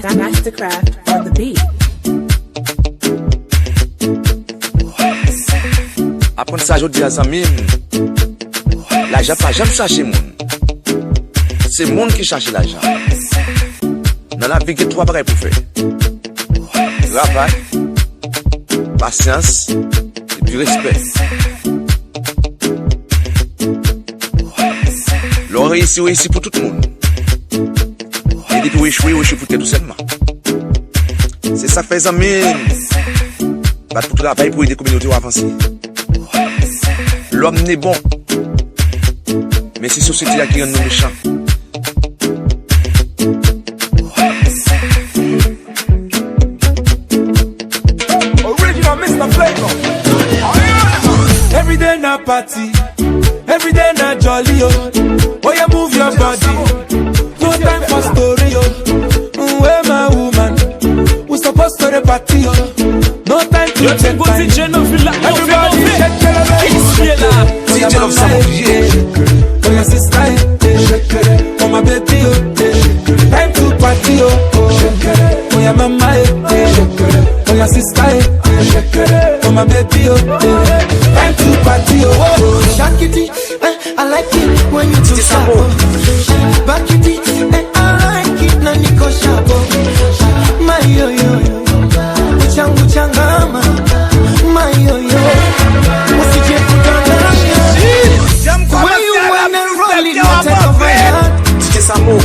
Mastercraft on the beat. Après ça, je dis à Zamim, l'argent pas jamais chercher moun. C'est monde qui cherche l'argent. Dans la vie, il y a 3 bagages pour faire. Travail, patience et puis respect. L'on réussit pour tout le monde. Et depuis échouer pour tout seulement. C'est ça fait Zamim. Pas pour travailler pour aider les communautés à avancer. L'homme n'est bon, mais c'est la société qui rend nous méchants. Original Mr. Flavor. Every day na party, every day na jolly yo. Oh yeah, move your body. No time for story yo. Where my woman? We supposed to the party yo. No time to check time. Everybody shake it. DJ Love Samoudier. Oh yeah, sister, oh my baby yo. Time to party yo. Oh yeah, mama, oh yeah, sister, oh my baby yo. Time to party yo. Shakity, I like it when you do sabo. Back it, I like it na niko shabo. My yo yo, uchangu changama. My yo yo, usije kudanganya. When you wanna roll it, not take over. DJ Samo.